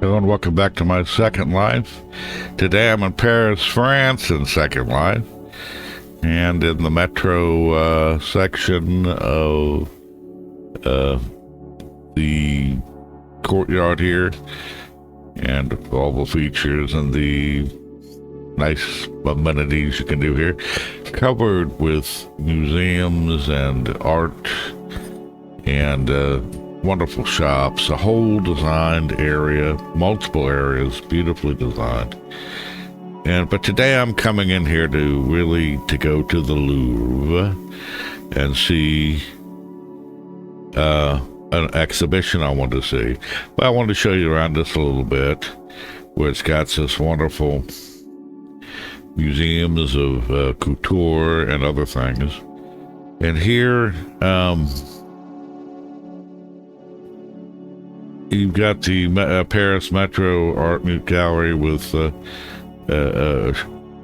Hello and welcome back to my Second Life. Today I'm in Paris, France in Second Life, and in the metro section of the courtyard here, and all the features and the nice amenities you can do here, covered with museums and art and wonderful shops, a whole designed area, multiple areas, beautifully designed. But today I'm coming in here to go to the Louvre and see an exhibition I want to see. But I want to show you around this a little bit, where it's got this wonderful museums of couture and other things. And here, you've got the Paris Metro Art Gallery with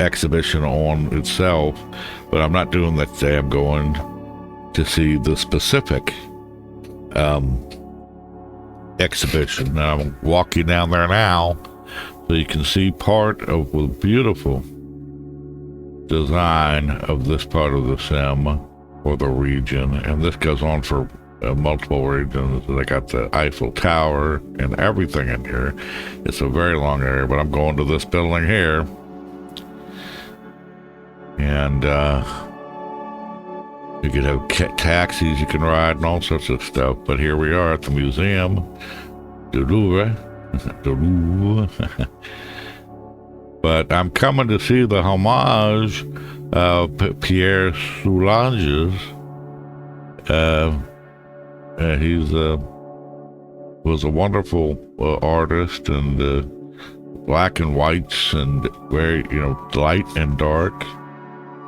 exhibition on itself, but I'm not doing that today. I'm going to see the specific exhibition. Now, I'm walking down there now, so you can see part of the beautiful design of this part of the Seine or the region, and this goes on for multiple regions. They got the Eiffel Tower and everything in here. It's a very long area, but I'm going to this building here, and you can have taxis you can ride and all sorts of stuff. But here we are at the Musée du Louvre. The Louvre. But I'm coming to see the Hommage Pierre Soulages. He's was a wonderful artist, and black and whites, and very, light and dark.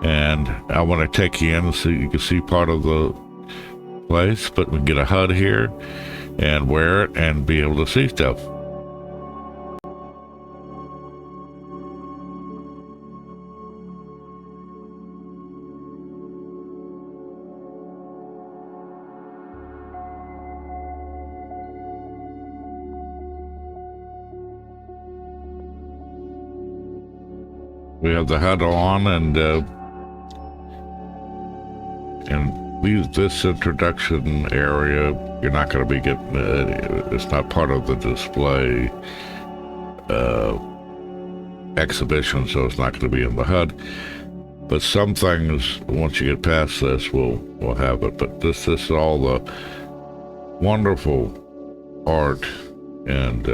And I want to take you in so you can see part of the place, but we can get a HUD here and wear it and be able to see stuff. We have the HUD on, and this introduction area, you're not going to be getting, it's not part of the display exhibition, so it's not going to be in the HUD. But some things, once you get past this, we'll have it. But this is all the wonderful art and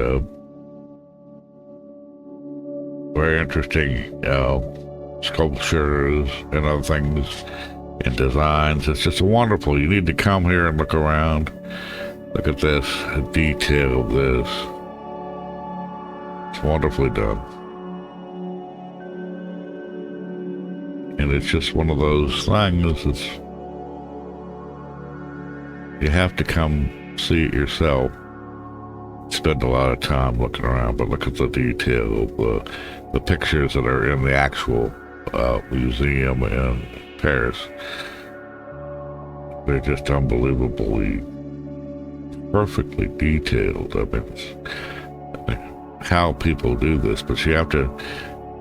very interesting sculptures and other things and designs. It's just wonderful. You need to come here and look around. Look at this, the detail of this. It's wonderfully done. And it's just one of those things that's, you have to come see it yourself. Spend a lot of time looking around, but look at the detail of the pictures that are in the actual museum in Paris. They're just unbelievably perfectly detailed. I mean, it's how people do this, but you have to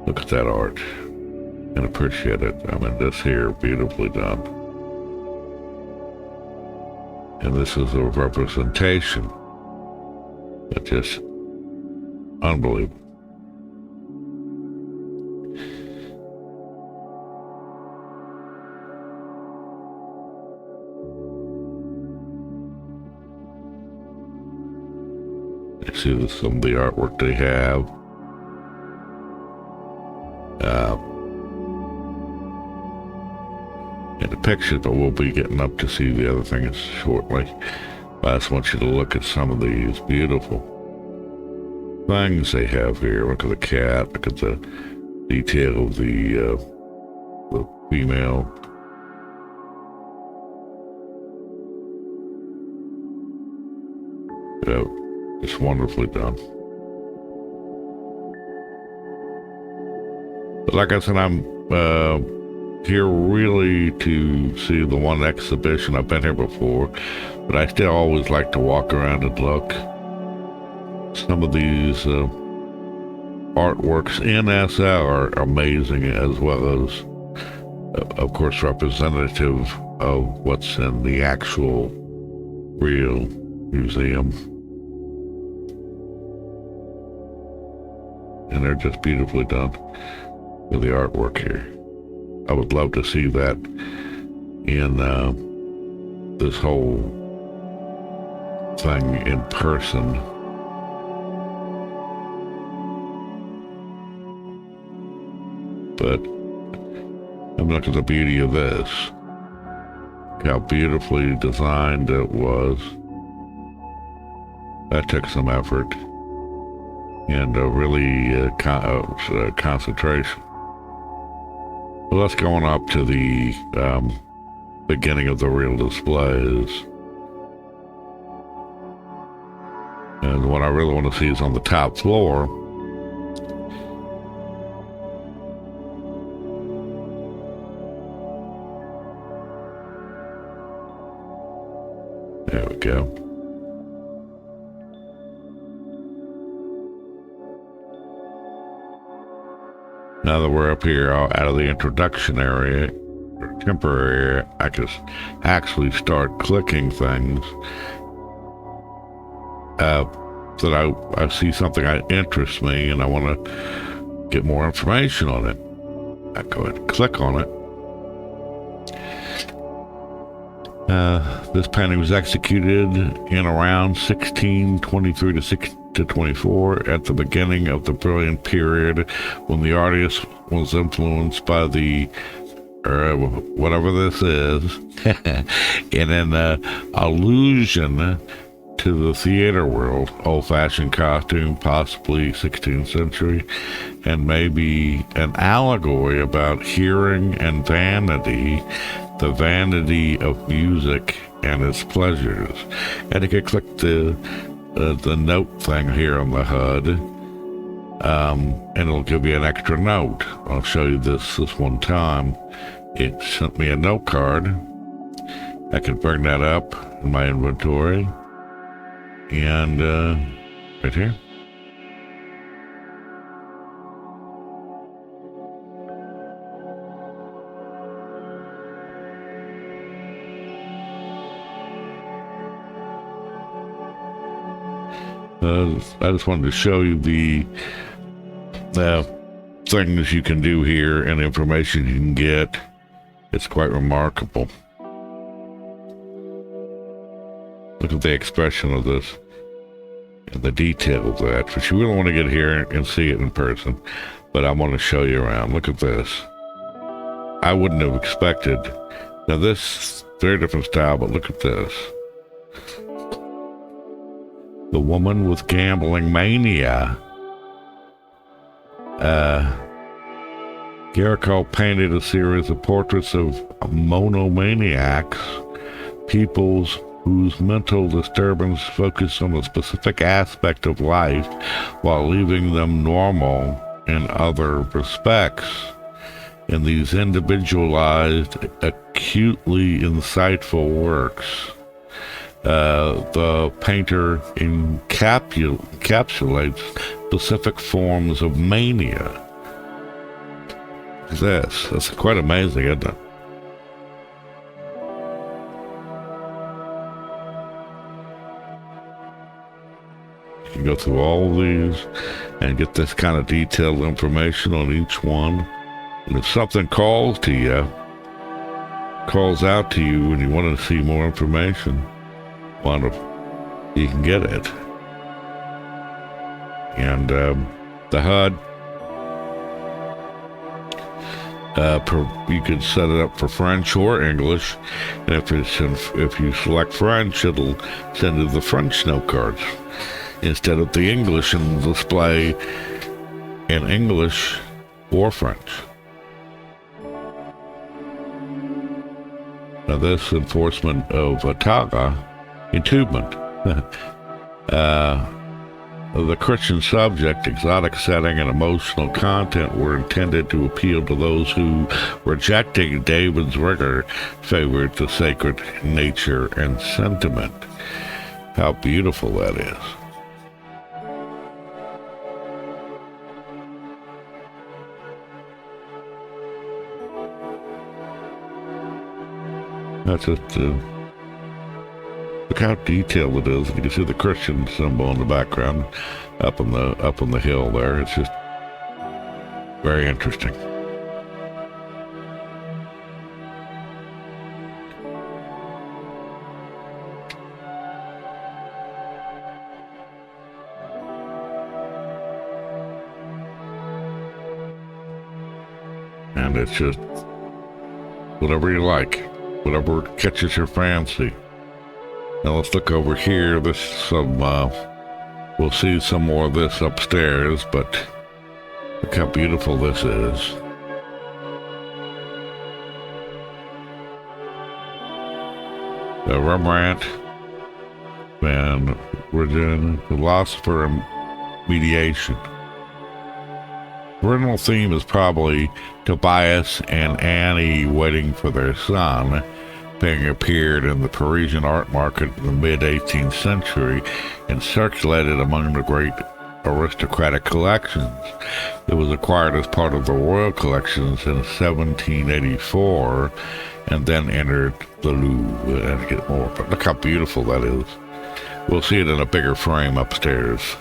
look at that art and appreciate it. I mean, this here, beautifully done. And this is a representation. It's just unbelievable. You see some of the artwork they have. And the pictures, but we'll be getting up to see the other things shortly. But I just want you to look at some of these beautiful things they have here. Look at the cat. Look at the detail of the female. It's wonderfully done. But like I said, I'm here really to see the one exhibition. I've been here before, but I still always like to walk around and look. some of these artworks in SL are amazing, as well as, of course, representative of what's in the actual real museum. And they're just beautifully done with the artwork here. I would love to see that in this whole thing in person. But I'm looking at the beauty of this. How beautifully designed it was. That took some effort and really concentration. Well, let's go on up to the beginning of the real displays. And what I really want to see is on the top floor. There we go. Now that we're up here out of the introduction area, or temporary area, I can actually start clicking things that I see something that interests me and I want to get more information on it. I go ahead and click on it. This painting was executed in around 1623 to 24 at the beginning of the brilliant period when the artist was influenced by the whatever this is and an allusion to the theater world, old-fashioned costume, possibly 16th century, and maybe an allegory about hearing and vanity, the vanity of music and its pleasures. And you can click the note thing here on the HUD, and it'll give you an extra note. I'll show you this one time. It sent me a note card. I can bring that up in my inventory, and right here. I just wanted to show you the things you can do here and information you can get. It's quite remarkable. Look at the expression of this and the detail of that. But you really want to get here and see it in person. But I want to show you around. Look at this. I wouldn't have expected. Now this, very different style, but look at this. The woman with gambling mania. Garrick painted a series of portraits of monomaniacs, peoples whose mental disturbance focus on a specific aspect of life while leaving them normal in other respects. In these individualized, acutely insightful works, the painter encapsulates specific forms of mania. That's quite amazing, isn't it? You can go through all of these and get this kind of detailed information on each one. And if something calls out to you and you want to see more information, you can get it. And the HUD, you could set it up for French or English, and if you select French, it'll send you the French note cards instead of the English, and display in English or French. Now this enforcement of Taga, entombment. The Christian subject, exotic setting, and emotional content were intended to appeal to those who, rejecting David's rigor, favored the sacred nature and sentiment. How beautiful that is. That's just, look how detailed it is. You can see the Christian symbol in the background up on the hill there. It's just very interesting. And it's just whatever you like, whatever catches your fancy. Now let's look over here. This some we'll see some more of this upstairs, but look how beautiful this is. The Rembrandt and Virgin, philosopher and mediation. The original theme is probably Tobias and Annie waiting for their son, being appeared in the Parisian art market in the mid-18th century and circulated among the great aristocratic collections. It was acquired as part of the royal collections in 1784 and then entered the Louvre and get more. But look how beautiful that is. We'll see it in a bigger frame upstairs.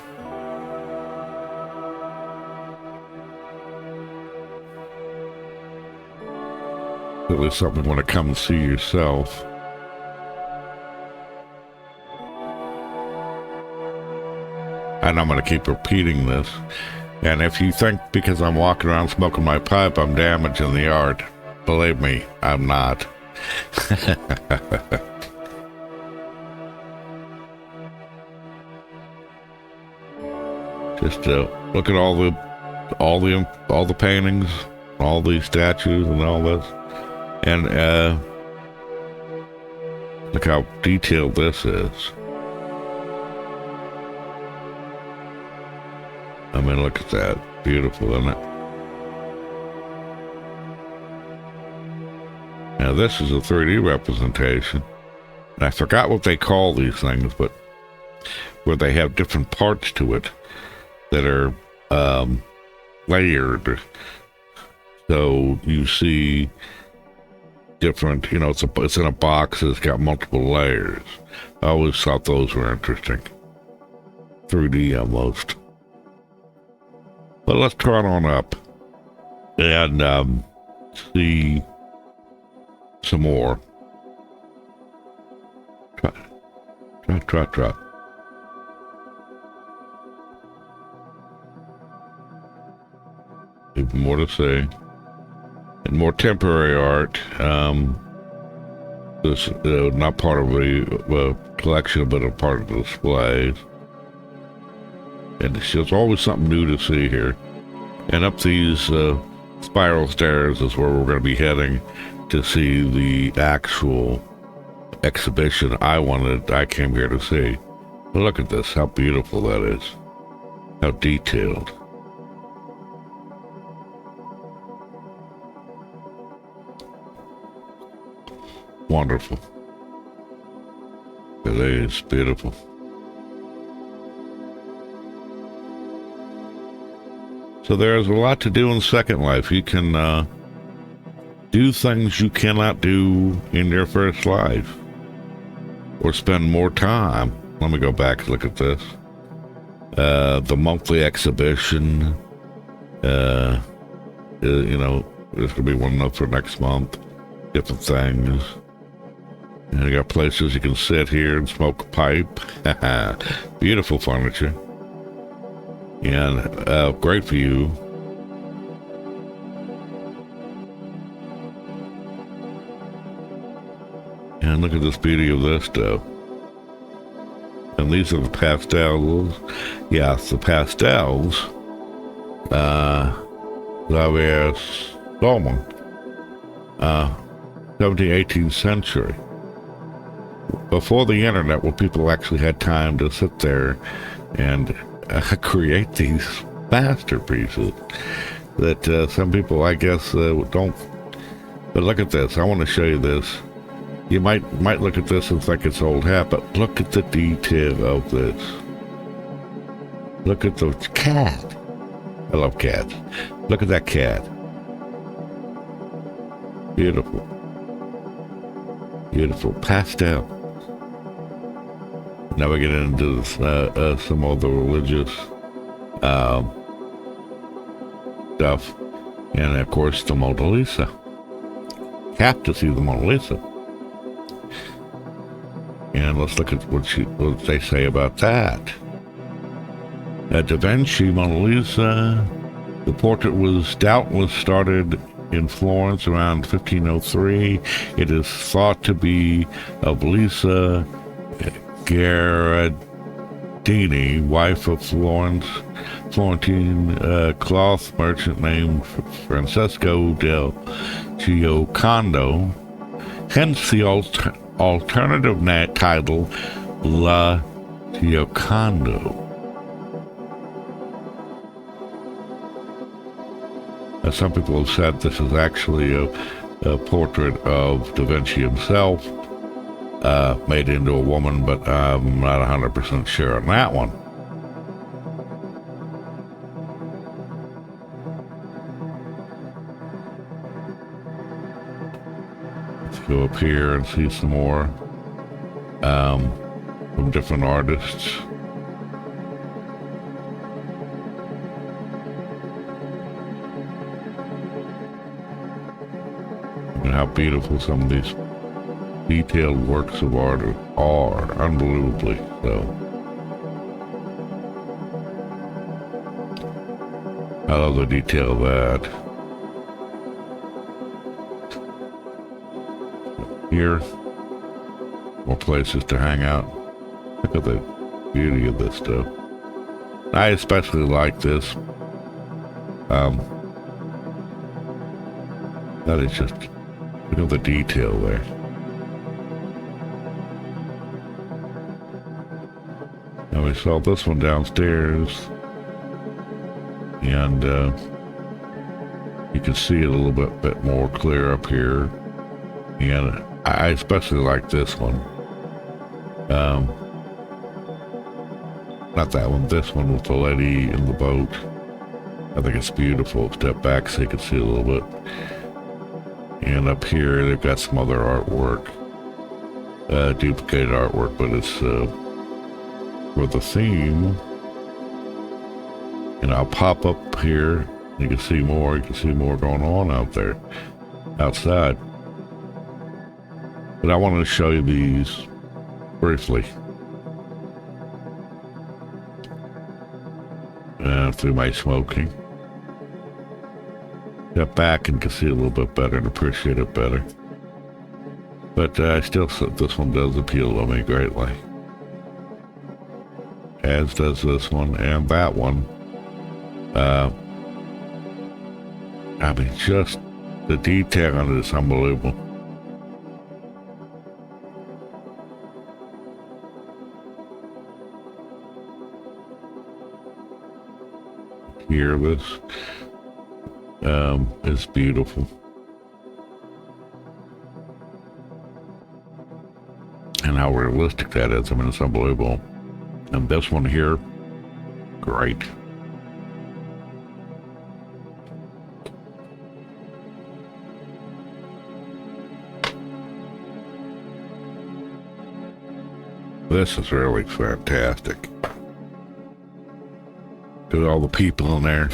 Really something you want to come and see yourself. And I'm going to keep repeating this. And if you think because I'm walking around smoking my pipe, I'm damaging the art, believe me, I'm not. Just look at all the paintings, all these statues, and all this. And look how detailed this is. I mean, look at that. Beautiful, isn't it? Now, this is a 3D representation. And I forgot what they call these things, but where they have different parts to it that are layered. So you see different, you know, it's in a box that's got multiple layers. I always thought those were interesting. 3D almost. But let's trot on up and see some more. Trot. Even more to say. And more temporary art. This not part of the collection, but a part of the displays. And it's just always something new to see here. And up these spiral stairs is where we're going to be heading to see the actual exhibition I came here to see. But look at this, how beautiful that is. How detailed. Wonderful. It is beautiful. So there's a lot to do in Second Life. You can do things you cannot do in your first life, or spend more time. Let me go back and look at this. The monthly exhibition. You know, there's gonna be one up for next month. Different things. And you got places you can sit here and smoke a pipe. Beautiful furniture. And great view. And look at this beauty of this stuff. And these are the pastels. Yes, the pastels. Xavier Solomon. 17th, 18th century. Before the internet, where people actually had time to sit there and create these masterpieces that some people, I guess, don't. But look at this. I want to show you this. You might look at this and think it's old hat, but look at the detail of this. Look at the cat. I love cats. Look at that cat. Beautiful. Beautiful pastel. Now we get into this, some of the religious stuff, and of course the Mona Lisa. Have to see the Mona Lisa. And let's look at what they say about that. Da Vinci Mona Lisa. The portrait was doubtless started in Florence around 1503. It is thought to be of Lisa Gherardini, wife of Florentine cloth merchant named Francesco del Giocondo. Hence the alternative title, La Giocondo. Some people have said this is actually a portrait of Da Vinci himself, made into a woman, but I'm not 100% sure on that one. Let's go up here and see some more from different artists. And how beautiful some of these detailed works of art are, unbelievably so. I love the detail of that. Here, more places to hang out. Look at the beauty of this stuff. I especially like this. That is just, look at the detail there. Now we saw this one downstairs, and you can see it a little bit more clear up here. And I especially like this one. Not that one, this one with the lady in the boat. I think it's beautiful. Step back so you can see a little bit. And up here, they've got some other artwork, duplicated artwork, but it's for the theme. And I'll pop up here. You can see more. You can see more going on out there, outside. But I wanted to show you these briefly. Through my smoking. Step back and can see a little bit better and appreciate it better. But I still think this one does appeal to me greatly. As does this one and that one. I mean, just the detail on it is unbelievable. Here, this is beautiful. And how realistic that is. I mean, it's unbelievable. And this one here, great. This is really fantastic. Look at all the people in there.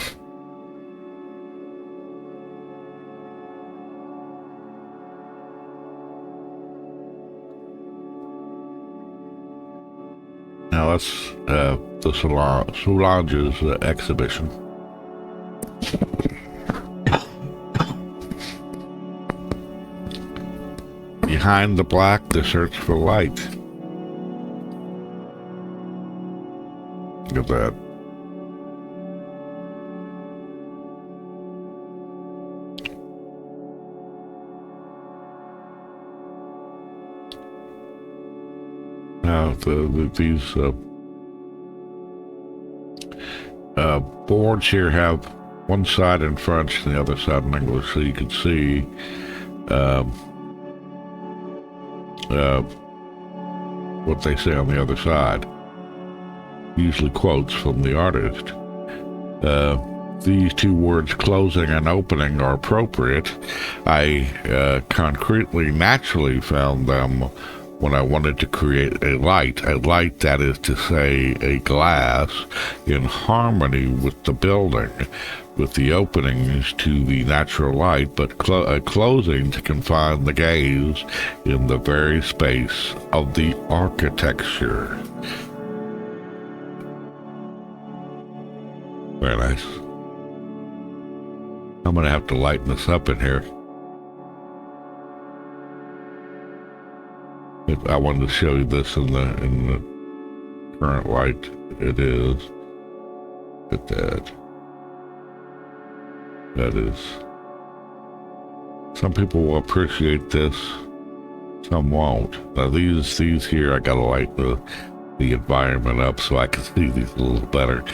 Now that's the Soulages exhibition. Behind the black, the search for light. Look at that. Now these boards here have one side in French and the other side in English, so you can see what they say on the other side. Usually quotes from the artist. these two words, closing and opening, are appropriate. I concretely, naturally found them when I wanted to create a light, that is to say, a glass, in harmony with the building, with the openings to the natural light, but closing to confine the gaze in the very space of the architecture. Very nice. I'm going to have to lighten this up in here. I wanted to show you this in the current light. It is. Look at that. That is. Some people will appreciate this. Some won't. Now these here, I gotta light the environment up so I can see these a little better.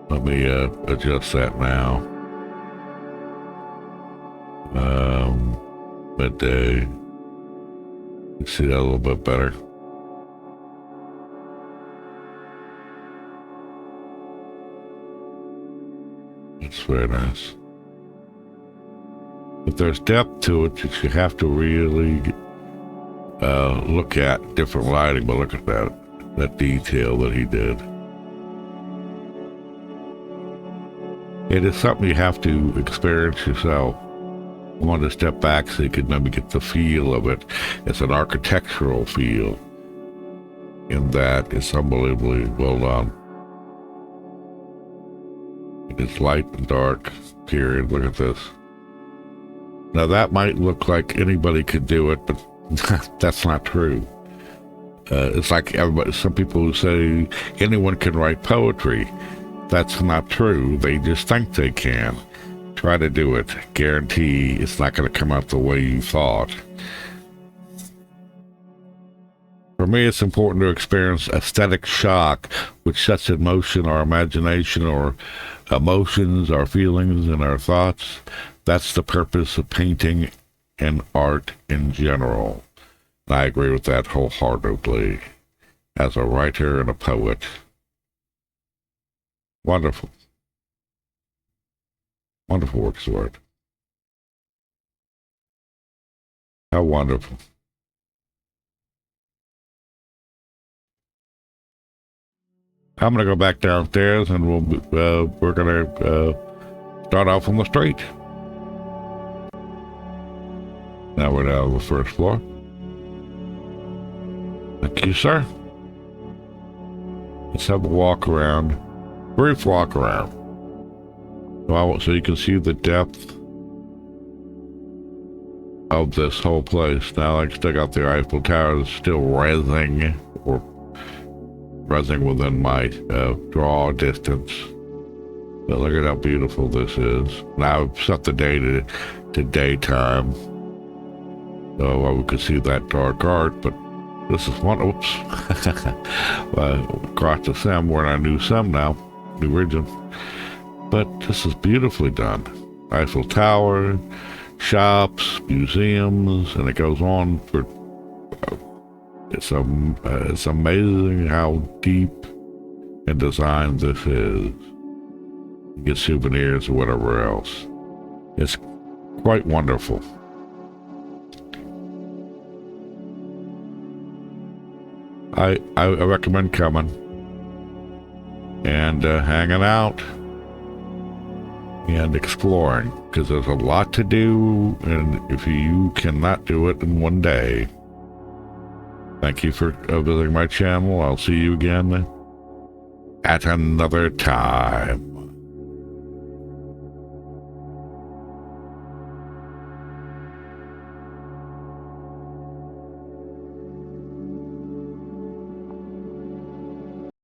Let me adjust that now. Midday. You see that a little bit better. It's very nice. But there's depth to it that you have to really look at different lighting, but look at that detail that he did. It is something you have to experience yourself. I wanted to step back so you could maybe get the feel of it. It's an architectural feel in that it's unbelievably well done. It's light and dark, period. Look at this. Now that might look like anybody could do it, but that's not true. It's like everybody, some people who say anyone can write poetry. That's not true. They just think they can. Try to do it. Guarantee it's not going to come out the way you thought. For me, it's important to experience aesthetic shock, which sets in motion our imagination or emotions, our feelings, and our thoughts. That's the purpose of painting and art in general. And I agree with that wholeheartedly. As a writer and a poet. Wonderful. Wonderful works of art. How wonderful. I'm going to go back downstairs and we're going to start off on the street. Now we're down on the first floor. Thank you, sir. Let's have a walk around. Brief walk around. So you can see the depth of this whole place. Now I still got the Eiffel Tower is still rezzing within my draw distance. But look at how beautiful this is. Now I've set the day to daytime. So we could see that dark art, but this is one, oops. Across the Seine, we're in a new Seine now, new region. But this is beautifully done. Eiffel Tower, shops, museums, and it goes on for, it's amazing how deep in design this is. You get souvenirs or whatever else. It's quite wonderful. I recommend coming and hanging out and exploring, because there's a lot to do, and if you cannot do it in one day. Thank you for visiting my channel. I'll see you again at another time.